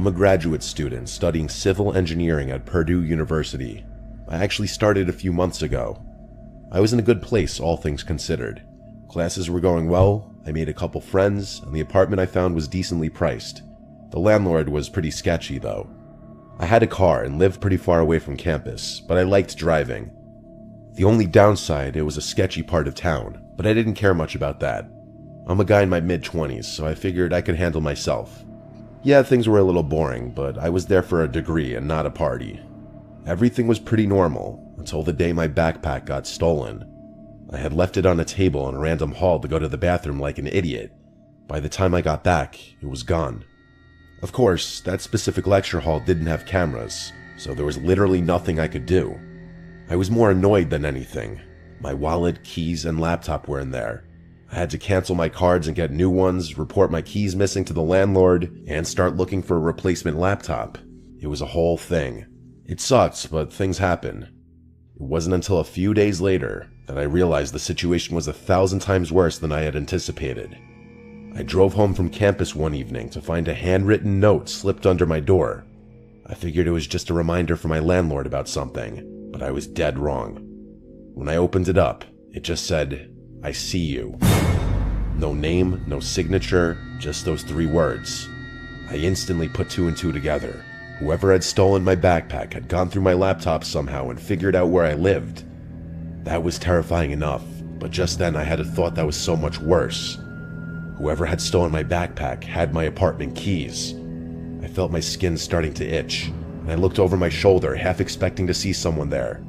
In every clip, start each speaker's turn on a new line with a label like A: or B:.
A: I'm a graduate student studying civil engineering at Purdue University. I actually started a few months ago. I was in a good place, all things considered. Classes were going well, I made a couple friends, and the apartment I found was decently priced. The landlord was pretty sketchy though. I had a car and lived pretty far away from campus, but I liked driving. The only downside, it was a sketchy part of town, but I didn't care much about that. I'm a guy in my mid-20s, so I figured I could handle myself. Yeah, things were a little boring, but I was there for a degree and not a party. Everything was pretty normal, until the day my backpack got stolen. I had left it on a table in a random hall to go to the bathroom like an idiot. By the time I got back, it was gone. Of course, that specific lecture hall didn't have cameras, so there was literally nothing I could do. I was more annoyed than anything. My wallet, keys, and laptop were in there. I had to cancel my cards and get new ones, report my keys missing to the landlord, and start looking for a replacement laptop. It was a whole thing. It sucked, but things happen. It wasn't until a few days later that I realized the situation was 1,000 times worse than I had anticipated. I drove home from campus one evening to find a handwritten note slipped under my door. I figured it was just a reminder from my landlord about something, but I was dead wrong. When I opened it up, it just said, "I see you." No name, no signature, just those 3 words. I instantly put 2 and 2 together. Whoever had stolen my backpack had gone through my laptop somehow and figured out where I lived. That was terrifying enough, but just then I had a thought that was so much worse. Whoever had stolen my backpack had my apartment keys. I felt my skin starting to itch, and I looked over my shoulder, half expecting to see someone there.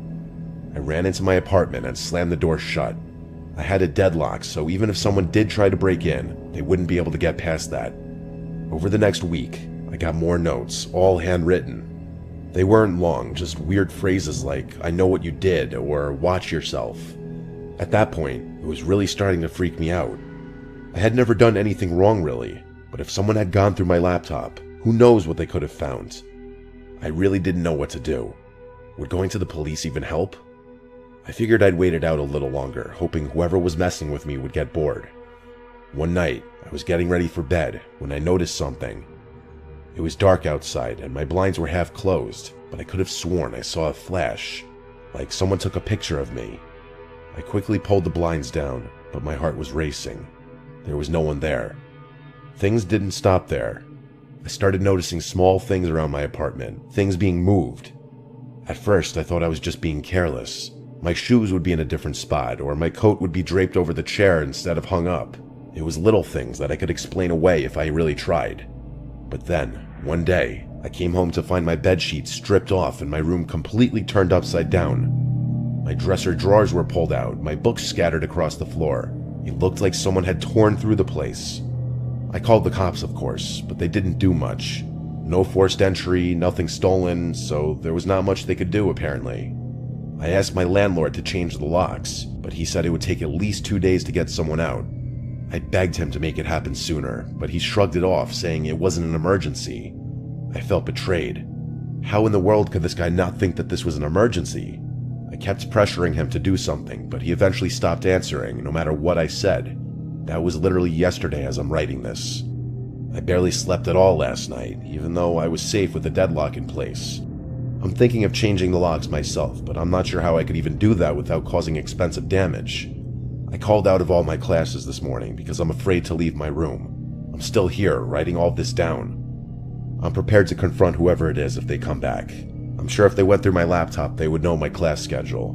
A: I ran into my apartment and slammed the door shut. I had a deadlock, so even if someone did try to break in, they wouldn't be able to get past that. Over the next week, I got more notes, all handwritten. They weren't long, just weird phrases like, "I know what you did," or "watch yourself." At that point, it was really starting to freak me out. I had never done anything wrong really, but if someone had gone through my laptop, who knows what they could have found? I really didn't know what to do. Would going to the police even help? I figured I'd wait it out a little longer, hoping whoever was messing with me would get bored. One night, I was getting ready for bed when I noticed something. It was dark outside and my blinds were half closed, but I could have sworn I saw a flash, like someone took a picture of me. I quickly pulled the blinds down, but my heart was racing. There was no one there. Things didn't stop there. I started noticing small things around my apartment, things being moved. At first, I thought I was just being careless. My shoes would be in a different spot, or my coat would be draped over the chair instead of hung up. It was little things that I could explain away if I really tried. But then, one day, I came home to find my bedsheets stripped off and my room completely turned upside down. My dresser drawers were pulled out, my books scattered across the floor. It looked like someone had torn through the place. I called the cops, of course, but they didn't do much. No forced entry, nothing stolen, so there was not much they could do apparently. I asked my landlord to change the locks, but he said it would take at least 2 days to get someone out. I begged him to make it happen sooner, but he shrugged it off, saying it wasn't an emergency. I felt betrayed. How in the world could this guy not think that this was an emergency? I kept pressuring him to do something, but he eventually stopped answering, no matter what I said. That was literally yesterday as I'm writing this. I barely slept at all last night, even though I was safe with the deadlock in place. I'm thinking of changing the locks myself, but I'm not sure how I could even do that without causing expensive damage. I called out of all my classes this morning because I'm afraid to leave my room. I'm still here, writing all this down. I'm prepared to confront whoever it is if they come back. I'm sure if they went through my laptop, they would know my class schedule.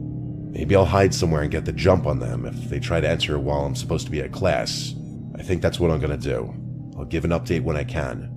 A: Maybe I'll hide somewhere and get the jump on them if they try to enter while I'm supposed to be at class. I think that's what I'm gonna do. I'll give an update when I can.